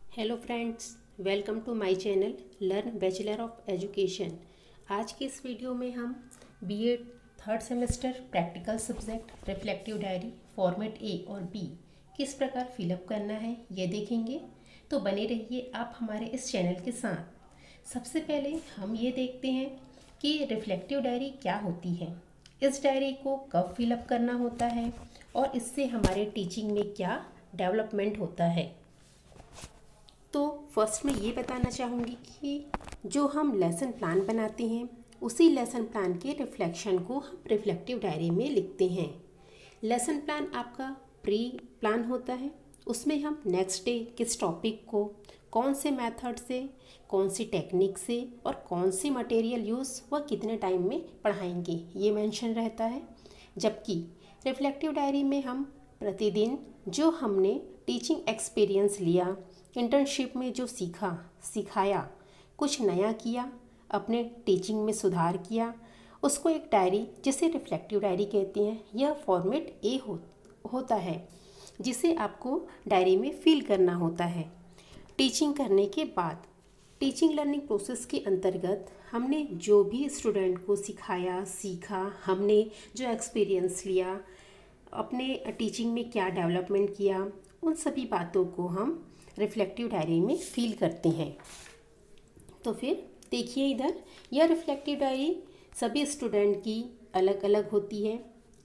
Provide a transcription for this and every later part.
Hello friends, welcome to my channel learn bachelor of education. आज के इस video में हम B Ed third semester practical subject reflective diary format A और B किस प्रकार फिलअप करना है ये देखेंगे। तो बने रहिए आप हमारे इस चैनल के साथ। सबसे पहले हम ये देखते हैं कि रिफ्लेक्टिव डायरी क्या होती है, इस डायरी को कब फिलअप करना होता है और इससे हमारे टीचिंग में क्या डेवलपमेंट होता है। तो फर्स्ट मैं ये बताना चाहूँगी कि जो हम लेसन प्लान बनाते हैं उसी लेसन प्लान के रिफ्लेक्शन को हम रिफ्लेक्टिव डायरी में लिखते हैं। लेसन प्लान आपका प्री प्लान होता है, उसमें हम नेक्स्ट डे किस टॉपिक को कौन से मेथड से, कौन सी टेक्निक से और कौन सी मटेरियल यूज़ व कितने टाइम में पढ़ाएंगे ये मेंशन रहता है। जबकि रिफ्लेक्टिव डायरी में हम प्रतिदिन जो हमने टीचिंग एक्सपीरियंस लिया, इंटर्नशिप में जो सीखा सिखाया, कुछ नया किया, अपने टीचिंग में सुधार किया, उसको एक डायरी जिसे रिफ्लेक्टिव डायरी कहते हैं, यह फॉर्मेट ए होता है जिसे आपको डायरी में फिल करना होता है। टीचिंग करने के बाद टीचिंग लर्निंग प्रोसेस के अंतर्गत हमने जो भी स्टूडेंट को सिखाया सीखा, हमने जो एक्सपीरियंस लिया, अपने टीचिंग में क्या डेवलपमेंट किया, उन सभी बातों को हम रिफ्लेक्टिव डायरी में फिल करते हैं। तो फिर देखिए इधर, यह रिफ्लेक्टिव डायरी सभी स्टूडेंट की अलग अलग होती है।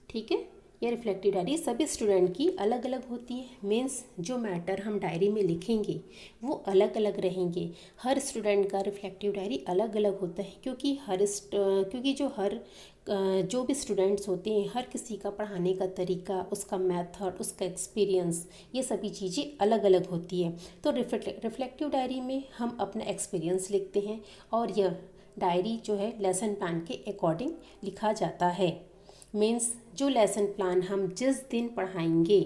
ठीक है, यह रिफ्लेक्टिव डायरी सभी स्टूडेंट की अलग अलग होती है। मीन्स जो मैटर हम डायरी में लिखेंगे वो अलग अलग रहेंगे। हर स्टूडेंट का रिफ्लेक्टिव डायरी अलग अलग होता है क्योंकि जो भी स्टूडेंट्स होते हैं हर किसी का पढ़ाने का तरीका, उसका मेथड, उसका एक्सपीरियंस, ये सभी चीज़ें अलग अलग होती है। तो रिफ्लेक्टिव डायरी में हम अपना एक्सपीरियंस लिखते हैं और यह डायरी जो है लेसन प्लान के अकॉर्डिंग लिखा जाता है। मीन्स जो लेसन प्लान हम जिस दिन पढ़ाएंगे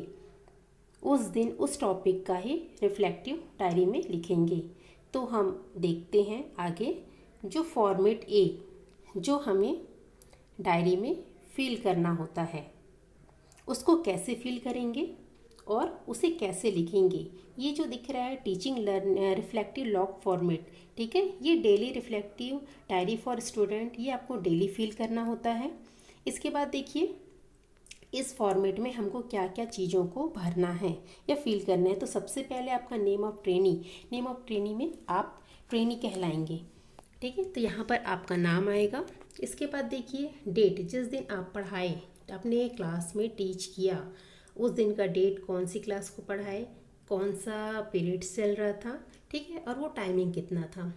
उस दिन उस टॉपिक का ही रिफ्लेक्टिव डायरी में लिखेंगे। तो हम देखते हैं आगे, जो फॉर्मेट ए जो हमें डायरी में फिल करना होता है उसको कैसे फिल करेंगे और उसे कैसे लिखेंगे। ये जो दिख रहा है टीचिंग रिफ्लेक्टिव लॉग फॉर्मेट, ठीक है, ये daily reflective diary for student, ये आपको डेली फिल करना होता है। इसके बाद देखिए इस फॉर्मेट में हमको क्या क्या चीज़ों को भरना है या फिल करना है। तो सबसे पहले आपका नेम ऑफ ट्रेनी में आप ट्रेनी कहलाएंगे। ठीक है, तो यहाँ पर आपका नाम आएगा। इसके बाद देखिए डेट, जिस दिन आप पढ़ाए, अपने क्लास में टीच किया, उस दिन का डेट, कौन सी क्लास को पढ़ाए, कौन सा पीरियड चल रहा था, ठीक है, और वो टाइमिंग कितना था।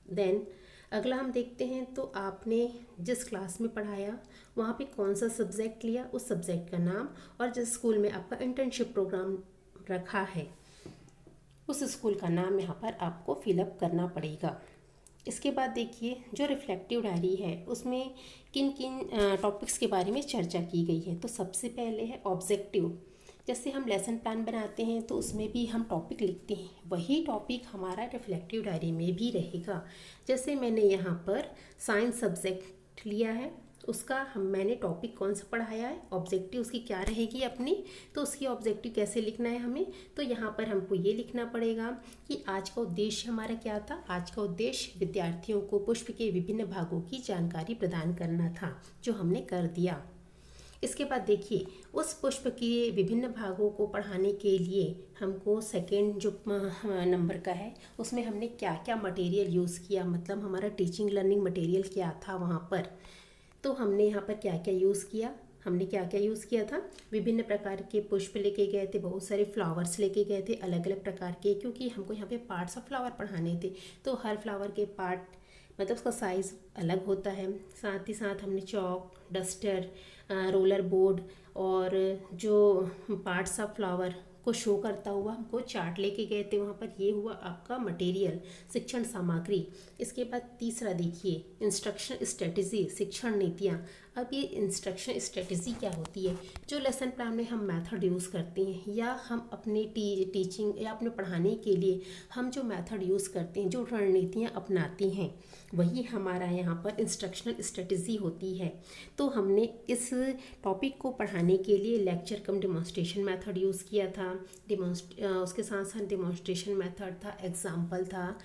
देन अगला हम देखते हैं तो आपने जिस क्लास में पढ़ाया वहाँ पे कौन सा सब्जेक्ट लिया, उस सब्जेक्ट का नाम, और जिस स्कूल में आपका इंटर्नशिप प्रोग्राम रखा है उस स्कूल का नाम यहाँ पर आपको फिलअप करना पड़ेगा। इसके बाद देखिए जो रिफ्लेक्टिव डायरी है उसमें किन किन टॉपिक्स के बारे में चर्चा की गई है। तो सबसे पहले है ऑब्जेक्टिव। जैसे हम लेसन प्लान बनाते हैं तो उसमें भी हम टॉपिक लिखते हैं, वही टॉपिक हमारा रिफ्लेक्टिव डायरी में भी रहेगा। जैसे मैंने यहाँ पर साइंस सब्जेक्ट लिया है, मैंने टॉपिक कौन सा पढ़ाया है, ऑब्जेक्टिव उसकी क्या रहेगी अपनी, तो उसकी ऑब्जेक्टिव कैसे लिखना है हमें। तो यहाँ पर हमको ये लिखना पड़ेगा कि आज का उद्देश्य हमारा क्या था। आज का उद्देश्य विद्यार्थियों को पुष्प के विभिन्न भागों की जानकारी प्रदान करना था, जो हमने कर दिया। इसके बाद देखिए उस पुष्प के विभिन्न भागों को पढ़ाने के लिए हमको सेकेंड जो नंबर का है उसमें हमने क्या क्या मटेरियल यूज़ किया, मतलब हमारा टीचिंग लर्निंग मटेरियल क्या था वहाँ पर। तो हमने यहाँ पर क्या क्या यूज़ किया था, विभिन्न प्रकार के पुष्प लेके गए थे, बहुत सारे फ्लावर्स लेके गए थे अलग अलग प्रकार के, क्योंकि हमको यहाँ पे पार्ट्स ऑफ फ्लावर पढ़ाने थे। तो हर फ्लावर के पार्ट मतलब उसका साइज़ अलग होता है। साथ ही साथ हमने चॉक, डस्टर, रोलर बोर्ड और जो पार्ट्स ऑफ फ्लावर को शो करता हुआ हमको चार्ट लेके गए थे वहाँ पर। ये हुआ आपका मटेरियल, शिक्षण सामग्री। इसके बाद तीसरा देखिए इंस्ट्रक्शन स्ट्रेटजी, शिक्षण नीतियाँ। अब ये इंस्ट्रक्शन स्ट्रेटजी क्या होती है, जो लेसन प्लान में हम मेथड यूज़ करते हैं या हम अपने टीचिंग या अपने पढ़ाने के लिए हम जो मेथड यूज़ करते हैं, जो रणनीतियाँ अपनाते हैं, वही हमारा यहाँ पर इंस्ट्रक्शनल स्ट्रेटजी होती है। तो हमने इस टॉपिक को पढ़ाने के लिए लेक्चर कम डेमोन्स्ट्रेशन मेथड यूज़ किया था, उसके साथ साथ डिमॉन्स्ट्रेशन मेथड था, एग्जाम्पल था।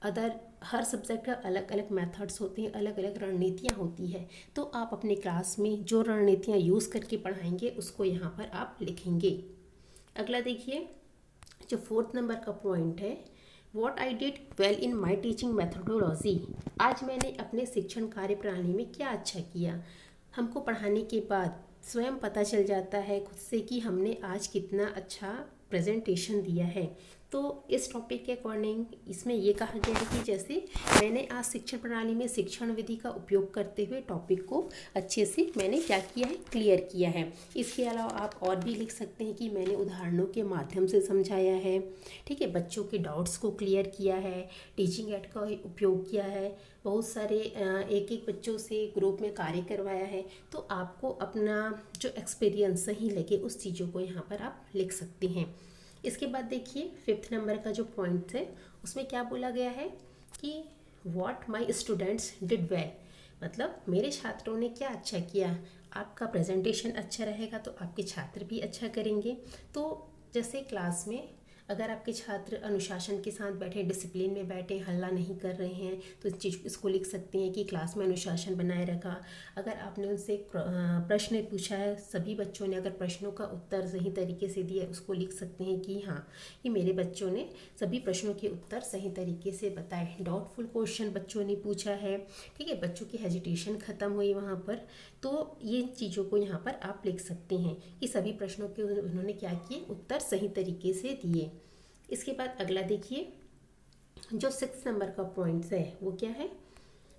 अदर हर सब्जेक्ट का अलग अलग मेथड्स होते हैं, अलग अलग रणनीतियाँ होती है। तो आप अपने क्लास में जो रणनीतियाँ यूज़ करके पढ़ाएंगे उसको यहाँ पर आप लिखेंगे। अगला देखिए, जो 4th नंबर का पॉइंट है, what I did well in my teaching methodology. आज मैंने अपने शिक्षण कार्य प्रणाली में क्या अच्छा किया। हमको पढ़ाने के बाद स्वयं पता चल जाता है खुद से कि हमने आज कितना अच्छा प्रेजेंटेशन दिया है। तो इस टॉपिक के अकॉर्डिंग इसमें ये कहा गया है कि जैसे मैंने आज शिक्षण प्रणाली में शिक्षण विधि का उपयोग करते हुए टॉपिक को अच्छे से मैंने क्या किया है, क्लियर किया है। इसके अलावा आप और भी लिख सकते हैं कि मैंने उदाहरणों के माध्यम से समझाया है, ठीक है, बच्चों के डाउट्स को क्लियर किया है, टीचिंग एड का उपयोग किया है, बहुत सारे एक एक बच्चों से ग्रुप में कार्य करवाया है। तो आपको अपना जो एक्सपीरियंस सही लगे उस चीज़ों को यहाँ पर आप लिख सकते हैं। इसके बाद देखिए 5th नंबर का जो पॉइंट है उसमें क्या बोला गया है कि what my students did well, मतलब मेरे छात्रों ने क्या अच्छा किया। आपका प्रेजेंटेशन अच्छा रहेगा तो आपके छात्र भी अच्छा करेंगे। तो जैसे क्लास में अगर आपके छात्र अनुशासन के साथ बैठे, डिसिप्लिन में बैठे, हल्ला नहीं कर रहे हैं, तो इस चीज़ इसको लिख सकते हैं कि क्लास में अनुशासन बनाए रखा। अगर आपने उनसे प्रश्न पूछा है, सभी बच्चों ने अगर प्रश्नों का उत्तर सही तरीके से दिया, उसको लिख सकते हैं कि हाँ, ये मेरे बच्चों ने सभी प्रश्नों के उत्तर सही तरीके से बताए। डाउटफुल क्वेश्चन बच्चों ने पूछा है, ठीक है, बच्चों की हेजिटेशन ख़त्म हुई वहाँ पर। तो ये चीज़ों को यहाँ पर आप लिख सकते हैं कि सभी प्रश्नों के उन्होंने क्या किए, उत्तर सही तरीके से दिए। इसके बाद अगला देखिए, जो 6th नंबर का पॉइंट है वो क्या है।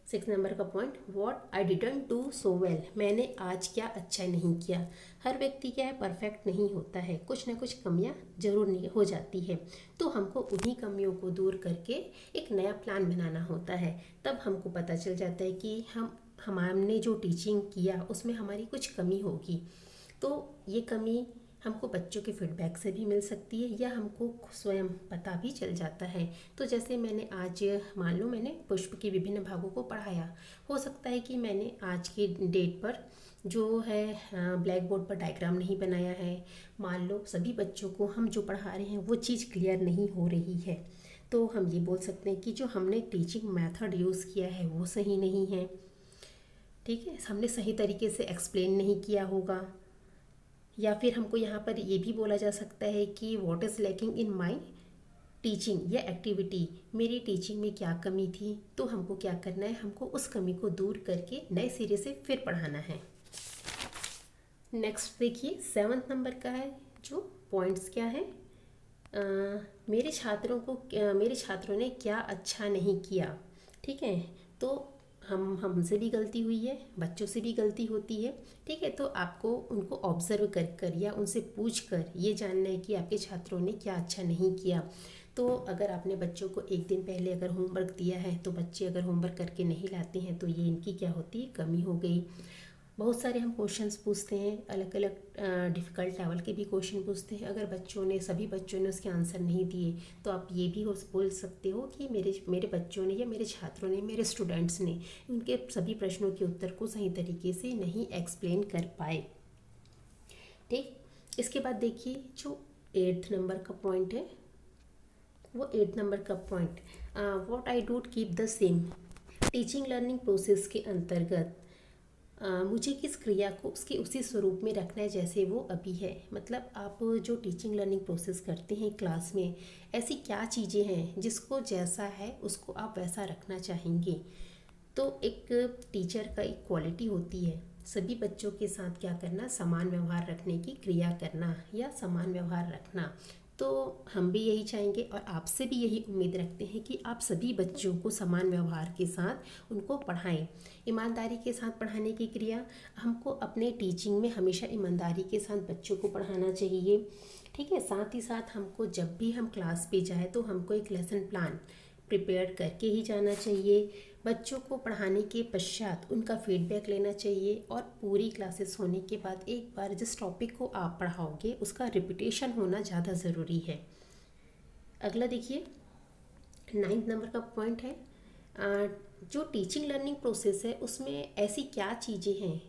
6th नंबर का point, what I didn't do so well, मैंने आज क्या अच्छा नहीं किया। हर व्यक्ति क्या है, परफेक्ट नहीं होता है, कुछ ना कुछ कमियां जरूर नहीं हो जाती है। तो हमको उन्हीं कमियों को दूर करके एक नया प्लान बनाना होता है। तब हमको पता चल जाता है कि हमने जो टीचिंग किया उसमें हमारी कुछ कमी होगी। तो ये कमी हमको बच्चों के फीडबैक से भी मिल सकती है या हमको स्वयं पता भी चल जाता है। तो जैसे मैंने आज मान लो मैंने पुष्प के विभिन्न भागों को पढ़ाया, हो सकता है कि मैंने आज के डेट पर जो है ब्लैक बोर्ड पर डायग्राम नहीं बनाया है। मान लो सभी बच्चों को हम जो पढ़ा रहे हैं वो चीज़ क्लियर नहीं हो रही है, तो हम ये बोल सकते हैं कि जो हमने टीचिंग मेथड यूज़ किया है वो सही नहीं है, ठीक है, हमने सही तरीके से एक्सप्लेन नहीं किया होगा। या फिर हमको यहाँ पर ये भी बोला जा सकता है कि what is lacking in my teaching या एक्टिविटी, मेरी टीचिंग में क्या कमी थी। तो हमको क्या करना है, हमको उस कमी को दूर करके नए सिरे से फिर पढ़ाना है। नेक्स्ट देखिए 7th नंबर का है, जो पॉइंट्स क्या है, मेरे छात्रों ने क्या अच्छा नहीं किया, ठीक है। तो हमसे भी गलती हुई है, बच्चों से भी गलती होती है, ठीक है। तो आपको उनको ऑब्जर्व कर या उनसे पूछ कर ये जानना है कि आपके छात्रों ने क्या अच्छा नहीं किया। तो अगर आपने बच्चों को एक दिन पहले अगर होमवर्क दिया है तो बच्चे अगर होमवर्क करके नहीं लाते हैं तो ये इनकी क्या होती है, कमी हो गई। बहुत सारे हम क्वेश्चंस पूछते हैं, अलग अलग डिफ़िकल्ट लेवल के भी क्वेश्चन पूछते हैं। अगर सभी बच्चों ने उसके आंसर नहीं दिए तो आप ये भी बोल सकते हो कि मेरे बच्चों ने या मेरे छात्रों ने, मेरे स्टूडेंट्स ने उनके सभी प्रश्नों के उत्तर को सही तरीके से नहीं एक्सप्लेन कर पाए, ठीक। इसके बाद देखिए जो 8th नंबर का पॉइंट है, वो 8th नंबर का point, what I don't keep the same, teaching learning process के अंतर्गत मुझे किस क्रिया को उसके उसी स्वरूप में रखना है जैसे वो अभी है। मतलब आप जो टीचिंग लर्निंग प्रोसेस करते हैं क्लास में, ऐसी क्या चीज़ें हैं जिसको जैसा है उसको आप वैसा रखना चाहेंगे। तो एक टीचर का एक क्वालिटी होती है, सभी बच्चों के साथ क्या करना, समान व्यवहार रखने की क्रिया करना या समान व्यवहार रखना। तो हम भी यही चाहेंगे और आपसे भी यही उम्मीद रखते हैं कि आप सभी बच्चों को समान व्यवहार के साथ उनको पढ़ाएं। ईमानदारी के साथ पढ़ाने की क्रिया, हमको अपने टीचिंग में हमेशा ईमानदारी के साथ बच्चों को पढ़ाना चाहिए, ठीक है। साथ ही साथ हमको जब भी हम क्लास पे जाए तो हमको एक लेसन प्लान प्रिपेयर करके ही जाना चाहिए। बच्चों को पढ़ाने के पश्चात उनका फीडबैक लेना चाहिए और पूरी क्लासेस होने के बाद एक बार जिस टॉपिक को आप पढ़ाओगे उसका रिपीटेशन होना ज़्यादा ज़रूरी है। अगला देखिए 9th नंबर का पॉइंट है, जो टीचिंग लर्निंग प्रोसेस है उसमें ऐसी क्या चीज़ें हैं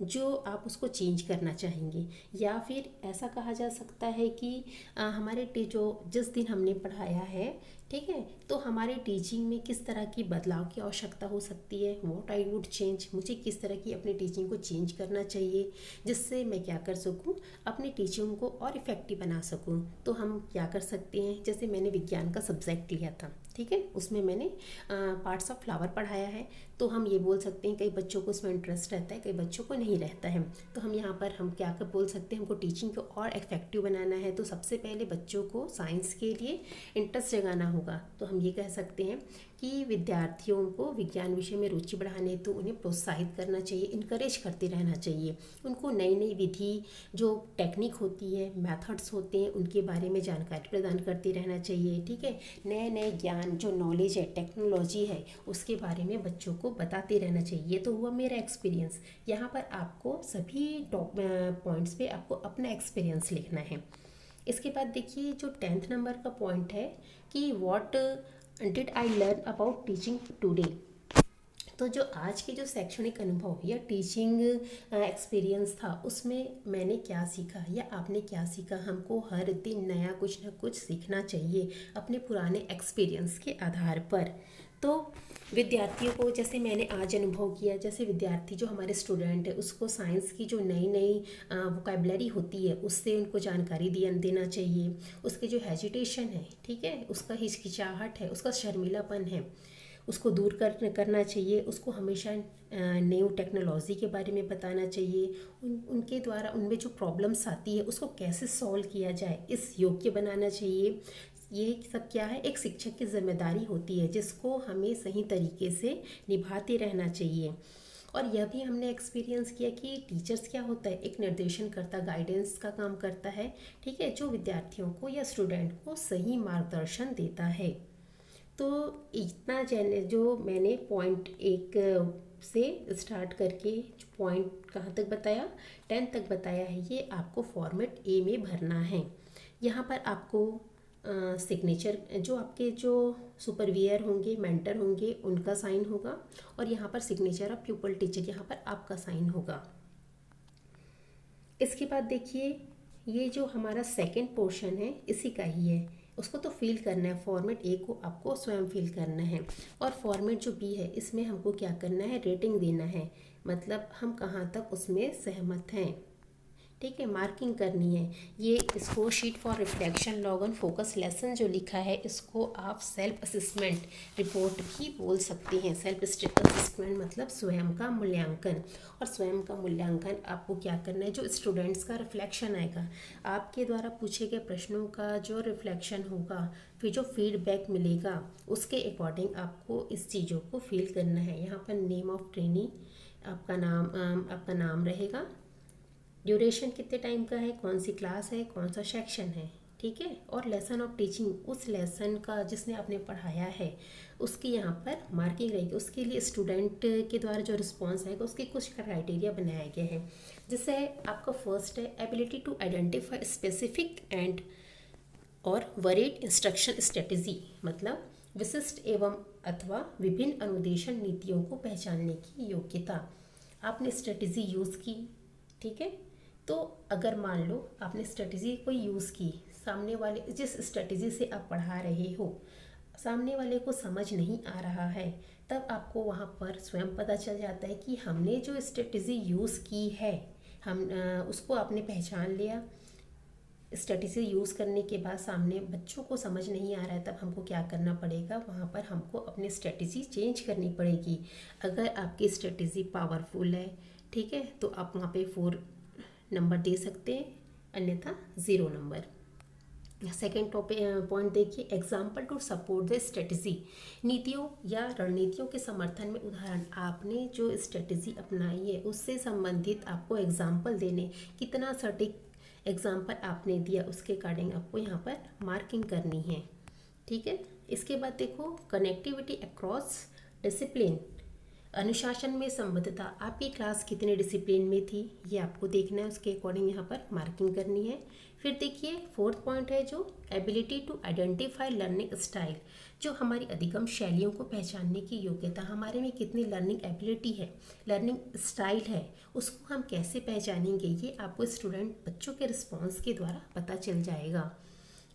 जो आप उसको चेंज करना चाहेंगे। या फिर ऐसा कहा जा सकता है कि हमारे जो जिस दिन हमने पढ़ाया है, ठीक है, तो हमारे टीचिंग में किस तरह की बदलाव की आवश्यकता हो सकती है, व्हाट आई वुड चेंज, मुझे किस तरह की अपनी टीचिंग को चेंज करना चाहिए जिससे मैं क्या कर सकूं, अपनी टीचिंग को और इफ़ेक्टिव बना सकूं। तो हम क्या कर सकते हैं, जैसे मैंने विज्ञान का सब्जेक्ट लिया था, ठीक है, उसमें मैंने पार्ट्स ऑफ फ्लावर पढ़ाया है। तो हम ये बोल सकते हैं कई बच्चों को उसमें इंटरेस्ट रहता है, कई बच्चों को नहीं रहता है। तो हम यहाँ पर हम क्या कर बोल सकते हैं, हमको टीचिंग को और इफेक्टिव बनाना है तो सबसे पहले बच्चों को साइंस के लिए इंटरेस्ट जगाना होगा। तो हम ये कह सकते हैं कि विद्यार्थियों को विज्ञान विषय में रुचि बढ़ाने तो उन्हें प्रोत्साहित करना चाहिए, इनकरेज करते रहना चाहिए। उनको नई नई विधि, जो टेक्निक होती है, मेथड्स होते हैं, उनके बारे में जानकारी प्रदान करते रहना चाहिए, ठीक है। नए नए ज्ञान, जो नॉलेज है, टेक्नोलॉजी है, उसके बारे में बच्चों को बताते रहना चाहिए। ये तो हुआ मेरा एक्सपीरियंस। यहाँ पर आपको सभी टॉप पॉइंट्स पे आपको अपना एक्सपीरियंस लिखना है। इसके बाद देखिए जो 10th नंबर का पॉइंट है कि what did I learn about teaching today. तो जो आज के जो शैक्षणिक अनुभव या टीचिंग एक्सपीरियंस था, उसमें मैंने क्या सीखा या आपने क्या सीखा। हमको हर दिन नया कुछ ना कुछ सीखना चाहिए अपने पुराने एक्सपीरियंस के आधार पर। तो विद्यार्थियों को, जैसे मैंने आज अनुभव किया, जैसे विद्यार्थी जो हमारे स्टूडेंट है उसको साइंस की जो नई नई वोकैबुलरी होती है उससे उनको जानकारी देना चाहिए। उसके जो हेजिटेशन है, ठीक है, उसका हिचकिचाहट है, उसका शर्मीलापन है, उसको दूर करना चाहिए। उसको हमेशा न्यू टेक्नोलॉजी के बारे में बताना चाहिए। उनके द्वारा उनमें जो प्रॉब्लम्स आती है उसको कैसे सॉल्व किया जाए, इस योग्य बनाना चाहिए। ये सब क्या है, एक शिक्षक की जिम्मेदारी होती है जिसको हमें सही तरीके से निभाते रहना चाहिए। और यह भी हमने एक्सपीरियंस किया कि टीचर्स क्या होता है, एक निर्देशन करता, गाइडेंस का काम करता है, ठीक है, जो विद्यार्थियों को या स्टूडेंट को सही मार्गदर्शन देता है। तो इतना जो मैंने पॉइंट 1 से स्टार्ट करके पॉइंट कहाँ तक बताया, 10 तक बताया है, ये आपको फॉर्मेट ए में भरना है। यहाँ पर आपको सिग्नेचर, जो आपके जो सुपरवियर होंगे, मेंटर होंगे, उनका साइन होगा, और यहाँ पर सिग्नेचर ऑफ प्यूपल टीचर, यहाँ पर आपका साइन होगा। इसके बाद देखिए ये जो हमारा सेकंड पोर्शन है इसी का ही है, उसको तो फिल करना है। फॉर्मेट ए को आपको स्वयं फिल करना है, और फॉर्मेट जो बी है इसमें हमको क्या करना है, रेटिंग देना है, मतलब हम कहाँ तक उसमें सहमत हैं, ठीक है, मार्किंग करनी है। ये इसको sheet for reflection log on focus lesson जो लिखा है, इसको आप सेल्फ असेसमेंट रिपोर्ट भी बोल सकते हैं। सेल्फ असेसमेंट मतलब स्वयं का मूल्यांकन। और स्वयं का मूल्यांकन आपको क्या करना है, जो स्टूडेंट्स का रिफ्लेक्शन आएगा, आपके द्वारा पूछे गए प्रश्नों का जो रिफ्लेक्शन होगा, फिर जो फीडबैक मिलेगा, उसके अकॉर्डिंग आपको इस चीज़ों को फिल करना है। यहाँ पर नेम ऑफ ट्रेनी, आपका नाम रहेगा, ड्यूरेशन कितने टाइम का है, कौन सी क्लास है, कौन सा सेक्शन है, ठीक है, और लेसन ऑफ टीचिंग, उस लेसन का जिसने आपने पढ़ाया है उसकी यहाँ पर मार्किंग रहेगी। उसके लिए स्टूडेंट के द्वारा जो रिस्पॉन्स आएगा उसके कुछ क्राइटेरिया बनाए गए हैं। जैसे आपका फर्स्ट है ability to identify specific and और वरीड इंस्ट्रक्शन स्ट्रेटजी, मतलब विशिष्ट एवं अथवा विभिन्न अनुदेशन नीतियों को पहचानने की योग्यता। आपने स्ट्रेटजी यूज़ की, ठीक है, तो अगर मान लो आपने स्ट्रेटजी को यूज़ की, सामने वाले जिस स्ट्रेटजी से आप पढ़ा रहे हो सामने वाले को समझ नहीं आ रहा है, तब आपको वहाँ पर स्वयं पता चल जाता है कि हमने जो स्ट्रेटजी यूज़ की है, हम उसको आपने पहचान लिया। स्ट्रेटजी यूज़ करने के बाद सामने बच्चों को समझ नहीं आ रहा है, तब हमको क्या करना पड़ेगा, वहाँ पर हमको अपनी स्ट्रेटजी चेंज करनी पड़ेगी। अगर आपकी स्ट्रेटजी पावरफुल है, ठीक है, तो आप वहाँ पे 4 नंबर दे सकते हैं, अन्यथा 0 नंबर। सेकेंड पॉइंट देखिए, example to support the strategy, नीतियों या रणनीतियों के समर्थन में उदाहरण। आपने जो स्ट्रेटजी अपनाई है उससे संबंधित आपको एग्जाम्पल देने, कितना सटीक एग्जाम्पल आपने दिया उसके अकॉर्डिंग आपको यहाँ पर मार्किंग करनी है, ठीक है। इसके बाद देखो कनेक्टिविटी अक्रॉस डिसिप्लिन, अनुशासन में संबद्धता, आपकी क्लास कितने डिसिप्लिन में थी ये आपको देखना है, उसके अकॉर्डिंग यहाँ पर मार्किंग करनी है। फिर देखिए फोर्थ पॉइंट है जो ability to identify learning style, जो हमारी अधिगम शैलियों को पहचानने की योग्यता, हमारे में कितनी लर्निंग एबिलिटी है, लर्निंग स्टाइल है, उसको हम कैसे पहचानेंगे ये आपको स्टूडेंट बच्चों के रिस्पॉन्स के द्वारा पता चल जाएगा।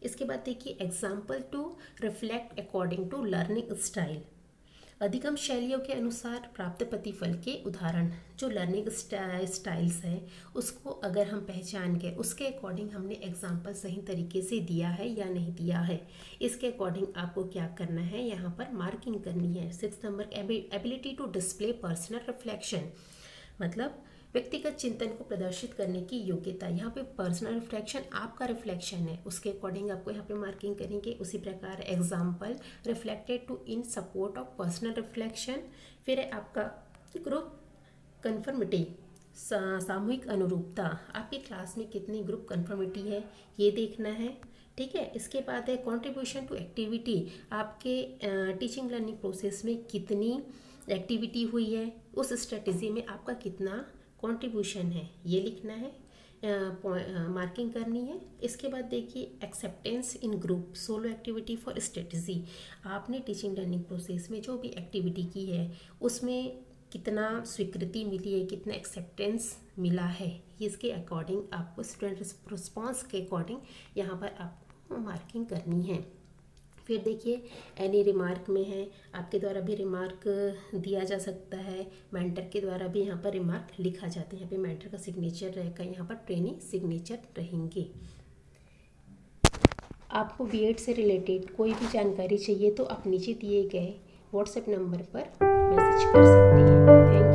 इसके बाद देखिए example to reflect according to learning style, अधिगम शैलियों के अनुसार प्राप्त प्रतिफल के उदाहरण, जो लर्निंग स्टाइल्स हैं उसको अगर हम पहचान गए उसके अकॉर्डिंग हमने एग्जाम्पल सही तरीके से दिया है या नहीं दिया है, इसके अकॉर्डिंग आपको क्या करना है, यहाँ पर मार्किंग करनी है। 6 number ability to display personal reflection, मतलब व्यक्तिगत चिंतन को प्रदर्शित करने की योग्यता, यहाँ पे पर्सनल रिफ्लेक्शन आपका रिफ्लेक्शन है, उसके अकॉर्डिंग आपको यहाँ पे मार्किंग करेंगे। उसी प्रकार example reflected to in support of personal reflection. फिर है आपका ग्रुप कन्फर्मिटी, सामूहिक अनुरूपता, आपकी क्लास में कितनी ग्रुप कन्फर्मिटी है ये देखना है, ठीक है। इसके बाद है कंट्रीब्यूशन टू एक्टिविटी, आपके टीचिंग लर्निंग प्रोसेस में कितनी एक्टिविटी हुई है, उस स्ट्रेटजी में आपका कितना कंट्रीब्यूशन है ये लिखना है, मार्किंग करनी है। इसके बाद देखिए acceptance in group solo activity for strategy, आपने टीचिंग लर्निंग प्रोसेस में जो भी एक्टिविटी की है उसमें कितना स्वीकृति मिली है, कितना एक्सेप्टेंस मिला है, इसके अकॉर्डिंग आपको स्टूडेंट रिस्पॉन्स के अकॉर्डिंग यहाँ पर आपको मार्किंग करनी है। फिर देखिए एनी रिमार्क में है, आपके द्वारा भी रिमार्क दिया जा सकता है, मेंटर के द्वारा भी यहाँ पर रिमार्क लिखा जाता है, यहाँ पे मेंटर का सिग्नेचर रहेगा, यहाँ पर ट्रेनिंग सिग्नेचर रहेंगे। आपको बीएड से रिलेटेड कोई भी जानकारी चाहिए तो आप नीचे दिए गए व्हाट्सएप नंबर पर मैसेज कर सकते हैं। Thank you.